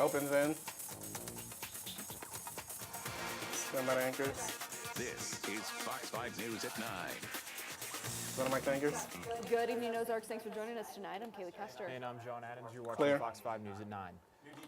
Opens in. Stand by the anchors. This is Fox 5 News at 9. One of my anchors. Good evening, Ozarks. Thanks for joining us tonight. I'm Kaylee Custer. And I'm John Adams. You're watching Clear. Fox 5 News at 9.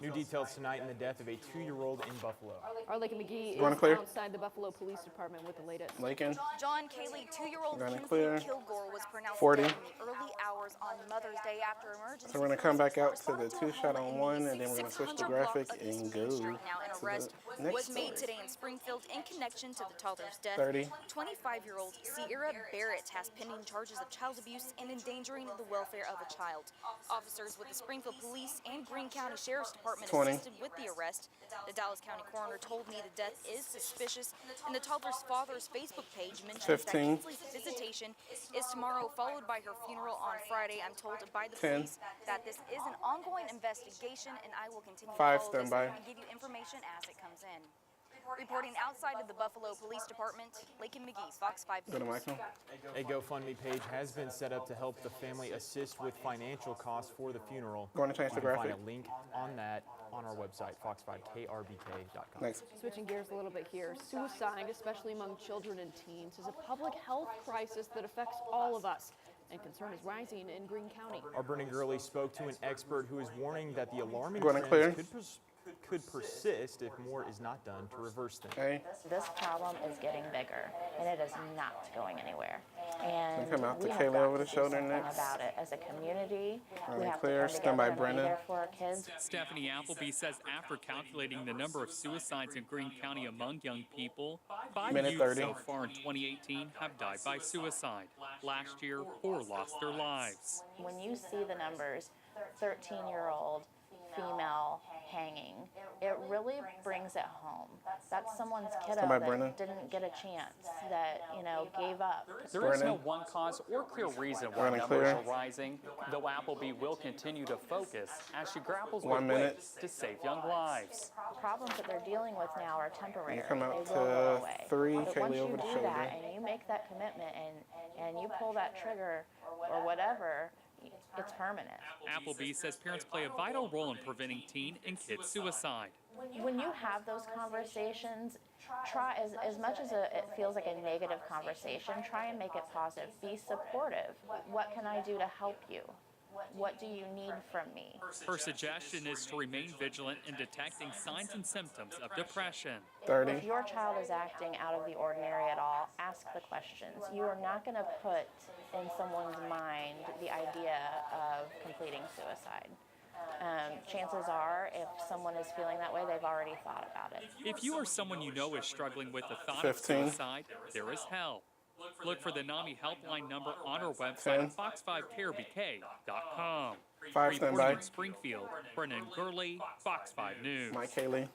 New details tonight in the death of a 2-year-old in Buffalo. Our Lake McGee Going is clear. outside the Buffalo Police Department with the latest. Lakin. John Kaylee, 2-year-old Going Kinsley clear. Kilgore was pronounced 40. dead in the early hours on Mother's Day after emergency. So we're going to come back out to the responded a 2-shot home on in one, the and then we're going to switch the 600 graphic block of and East go Main Street. Now, an to arrest the next was made story. today in Springfield in connection to the toddler's death. 30. 25-year-old Sierra Barrett has pending charges of child abuse and endangering the welfare of a child. Officers with the Springfield Police and Greene County Sheriff's Department 20. assisted with the arrest. The Dallas County coroner told me the death is suspicious, and the toddler's father's Facebook page mentions 15. that Kinsley's visitation is tomorrow, followed by her funeral on Friday. I'm told by the 10. police that this is an ongoing investigation, and I will continue to 5 follow this standby. and give you information as it comes in. Reporting outside of the Buffalo Police Department, Lakin McGee, Fox 5 Go to News. Michael. A GoFundMe page has been set up to help the family assist with financial costs for the funeral. Going to change the You can graphic. find a link on that on our website, fox5krbk.com. Next. Switching gears a little bit here. Suicide, especially among children and teens, is a public health crisis that affects all of us. And concern is rising in Greene County. Our Brennan Gurley spoke to an expert who is warning that the alarming Going to trends clear. could persist if more is not done to reverse them. A. This problem is getting bigger, and it is not going anywhere. And Come out to we have Kayla got over the to do shoulder something next. about it as a community. We Running have clear. to come Stand by together and be Brennan. there for our kids. Stephanie Appleby says after calculating the number of suicides in Greene County among young people, 5 Minute youth 30. so far in 2018 have died by suicide. Last year, 4 lost their lives. When you see the numbers, 13-year-old female hanging, it really brings it home. That's someone's kiddo Somebody, that Brennan. didn't get a chance, that, gave up. There is no Brennan. one cause or clear reason why Running numbers clear. are rising, though Appleby will continue to focus as she grapples 1 with minute. ways to save young lives. The problems that they're dealing with now are temporary. You come out they will go to away. 3, But Kaylee once you over the do shoulder. that and you make that commitment and you pull that trigger or whatever, it's permanent. Appleby says parents play a vital role in preventing teen and kid suicide. When you have those conversations, try as much as it feels like a negative conversation, try and make it positive. Be supportive. What can I do to help you? What do you need from me? Her suggestion is to remain vigilant in detecting signs and symptoms of depression. 30. If your child is acting out of the ordinary at all, ask the questions. You are not going to put in someone's mind the idea of completing suicide. Chances are, if someone is feeling that way, they've already thought about it. If you or someone you know is struggling with the thought 15. of suicide, there is help. Look for the NAMI helpline number on our website 10. at fox5krbk.com. 5 standby. in Springfield, Brennan Gurley, Fox 5 News. Mike Haley.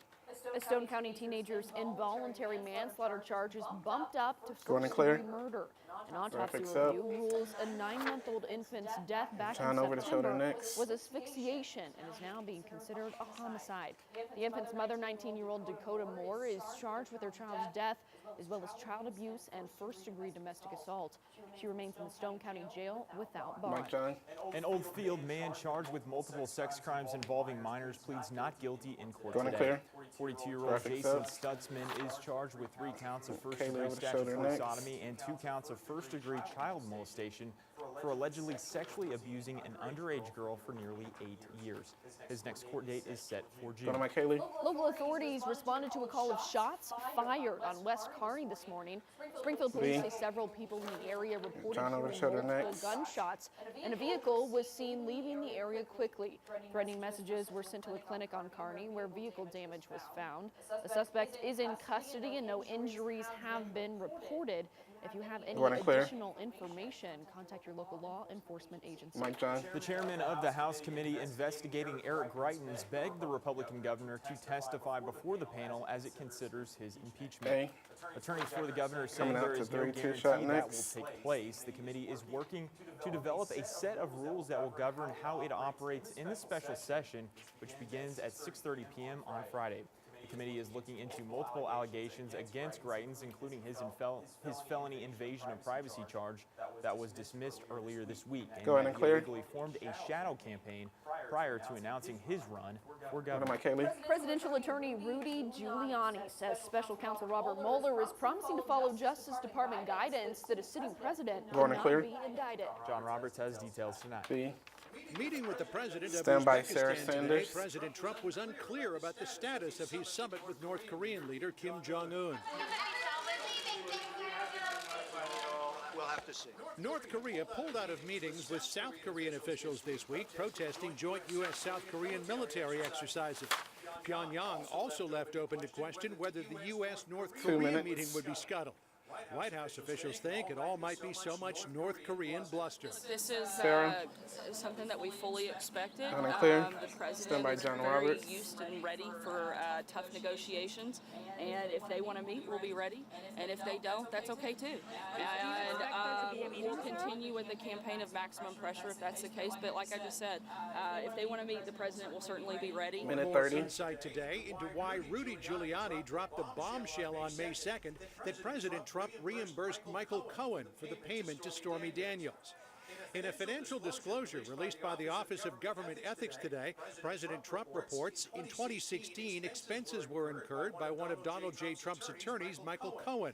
A Stone County teenager's involuntary manslaughter charge is bumped up to Going to first-degree clear. murder. An autopsy Graphics up. review rules a 9-month-old infant's death back John in over the shoulder September next. was asphyxiation and is now being considered a homicide. The infant's mother, 19-year-old Dakota Moore, is charged with her child's death as well as child abuse and first-degree domestic assault. She remains in the Stone County Jail without bond. Mike John. An Oldfield man charged with multiple sex crimes involving minors pleads not guilty in court Going to today. clear. 42-year-old Graphics Jason up. Stutzman is charged with 3 counts of Kaylee first-degree over the shoulder statutory next. sodomy and 2 counts of first-degree child molestation for allegedly sexually abusing an underage girl for nearly 8 years. His next court date is set for Go to June. Mike Haley. Local authorities responded to a call of shots fired on West Kearney this morning. Springfield police say several people in the area reported John over the hearing shoulder multiple next. gunshots, and a vehicle was seen leaving the area quickly. Threatening messages were sent to a clinic on Kearney where vehicle damage was found. The suspect is in custody and no injuries have been reported. If you have any Running clear. additional information, contact your local law enforcement agency. Mike John. The chairman of the House committee investigating Eric Greitens begged the Republican governor to testify before the panel as it considers his impeachment. A. Attorneys for the governor say Coming out there to is no 3, guarantee 2 shot that next. will take place. The committee is working to develop a set of rules that will govern how it operates in the special session, which begins at 6:30 p.m. on Friday. The committee is looking into multiple allegations against Greitens, including his felony invasion of privacy charge that was dismissed earlier this week. And Go ahead that and he clear. illegally formed a shadow campaign prior to announcing his run for What governor. am I, Kaylee? Presidential attorney Rudy Giuliani says special counsel Robert Mueller is promising to follow Justice Department guidance that a sitting president Going and cannot clear. be indicted. John Roberts has details tonight. B. Meeting with the president of Stand by, Sarah Uzbekistan today, Sanders. President Trump was unclear about the status of his summit with North Korean leader Kim Jong-un. We'll have to see. North Korea pulled out of meetings with South Korean officials this week, protesting joint U.S.-South Korean military exercises. Pyongyang also left open to question whether the U.S.-North 2 Korea minutes. meeting would be scuttled. White House officials think it all might be so much North Korean bluster. This is Sarah. something that we fully expected. Going and clear. The Stand president by, is John very Roberts. used and ready for tough negotiations. And if they want to meet, we'll be ready. And if they don't, that's okay too. And we'll continue with the campaign of maximum pressure if that's the case. But like I just said, if they want to meet, the president will certainly be ready. Minute More 30. insight today into why Rudy Giuliani dropped the bombshell on May 2nd that President Trump reimbursed Michael Cohen for the payment to Stormy Daniels. In a financial disclosure released by the Office of Government Ethics today, President Trump reports in 2016 expenses were incurred by one of Donald J. Trump's attorneys, Michael Cohen.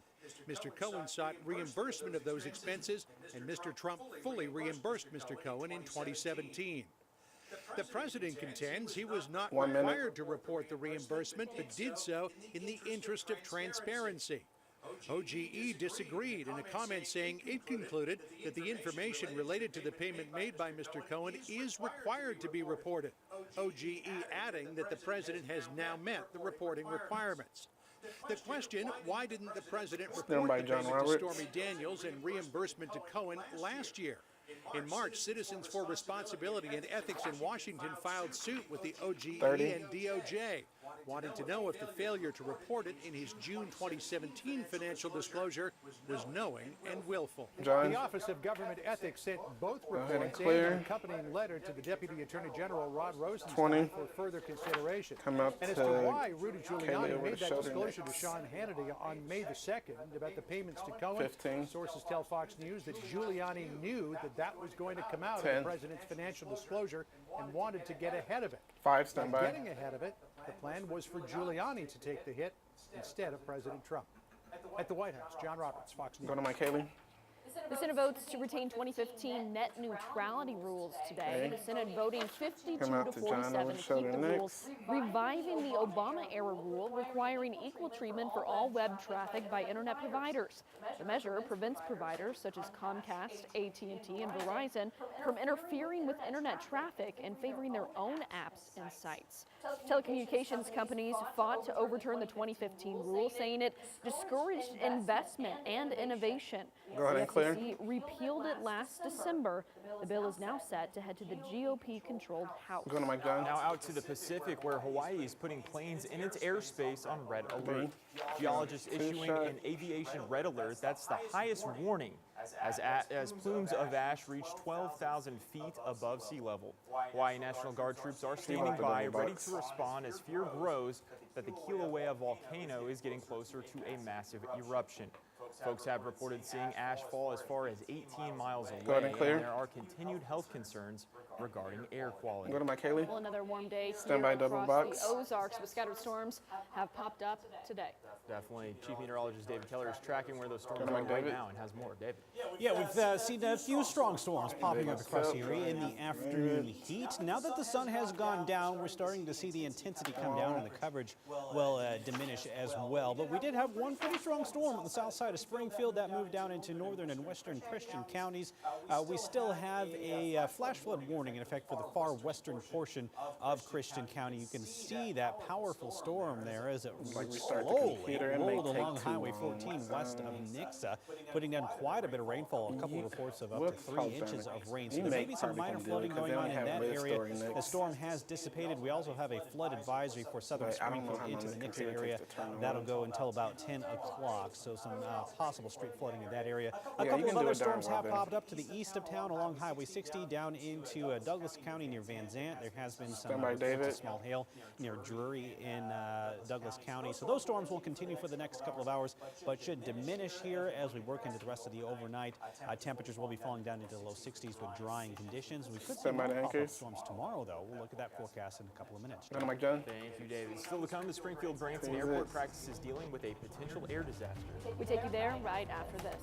Mr. Cohen sought reimbursement of those expenses, and Mr. Trump fully reimbursed Mr. Cohen in 2017. The president contends he was not 1 minute. required to report the reimbursement, but did so in the interest of transparency. OGE disagreed in a comment saying it concluded that the information related to the payment made by Mr. Cohen is required to be reported. OGE adding that the president has now met the reporting requirements. The question, why didn't the president report by the John payment to Roberts. Stormy Daniels and reimbursement to Cohen last year? In March, Citizens for Responsibility and Ethics in Washington filed suit with the OGE 30. and DOJ, wanting to know if the failure to report it in his June 2017 financial disclosure was knowing and willful. John. The Office of Government Ethics sent both ahead and reports and clear. an accompanying letter to the Deputy Attorney General Rod 20. Rosenstein for further consideration. Come up And as to to why Rudy Kaylee Giuliani over made the that shoulder disclosure to next. Sean Hannity on May the 2nd about the payments to Cohen, 15. sources tell Fox News that Giuliani knew that was going to come out of 10. the president's financial disclosure and wanted to get ahead of it. 5, stand By by. getting ahead of it, the plan was for Giuliani to take the hit instead of President Trump. At the White House, John Roberts, Fox News. Go to my Kaylee. The Senate votes to retain 2015 net neutrality rules today. Okay. The Senate voting 52 Come out to to John 47 over to the shoulder keep the next. rules, reviving the Obama-era rule requiring equal treatment for all web traffic by internet providers. The measure prevents providers such as Comcast, AT&T, and Verizon from interfering with internet traffic and favoring their own apps and sites. Telecommunications companies fought to overturn the 2015 rule, saying it discouraged investment and innovation. Go ahead and clear. The FCC repealed it last December. The bill is now set to head to the GOP-controlled House. Go to my John. Now out to the Pacific, where Hawaii is putting planes in its airspace on red alert. Geologists issuing an aviation red alert. That's the highest warning as plumes of ash reach 12,000 feet above sea level. Hawaii National Guard troops are standing by, ready to respond as fear grows that the Kilauea volcano is getting closer to a massive eruption. Folks have reported seeing ash fall as far as 18 miles away, Go ahead and clear. there are continued health concerns regarding air quality. Go to my Kaylee. Well, another warm day Stand by, here double across box. the Ozarks, with scattered storms have popped up today. Definitely. Chief Meteorologist David Keller is tracking where those storms Go to are Mike right David. now and has more. David. Yeah, we've seen a few strong storms popping up across the area in the afternoon heat. Now that the sun has gone down, we're starting to see the intensity come down and the coverage will diminish as well. But we did have one pretty strong storm on the south side of Springfield that moved down into northern and western Christian counties. We still have a flash flood warning in effect for the far western portion of Christian County. You can see that powerful storm there as it Like restart the slowly computer, it may rolled take along too Highway long. 14 west of Nixa, putting down quite a bit of rainfall, a couple reports of up to 3 inches of rain. So there may be some minor flooding going on in that area. The storm has dissipated. We also have a flood advisory for southern But I don't know Springfield how into long the the Nixa computer area. takes to turn That'll on. go until about 10 o'clock. So some possible street flooding in that area. A Yeah, you couple can of do other it during storms have weather. popped up to the east of town along Highway 60 down into Douglas County near Van Zant. There has been some Stand by, reports of David. small hail near Drury in Douglas County. So those storms will continue for the next couple of hours, but should diminish here as we work into the rest of the overnight. Temperatures will be falling down into the low 60s with drying conditions. We could see Stand by more the pop-up anchors. storms tomorrow, though. We'll look at that forecast in a couple of minutes. Stand by, John. Thank you, David. Still to come, the Springfield Branson Thank you. Airport practices dealing with a potential air disaster. We take you there right after this.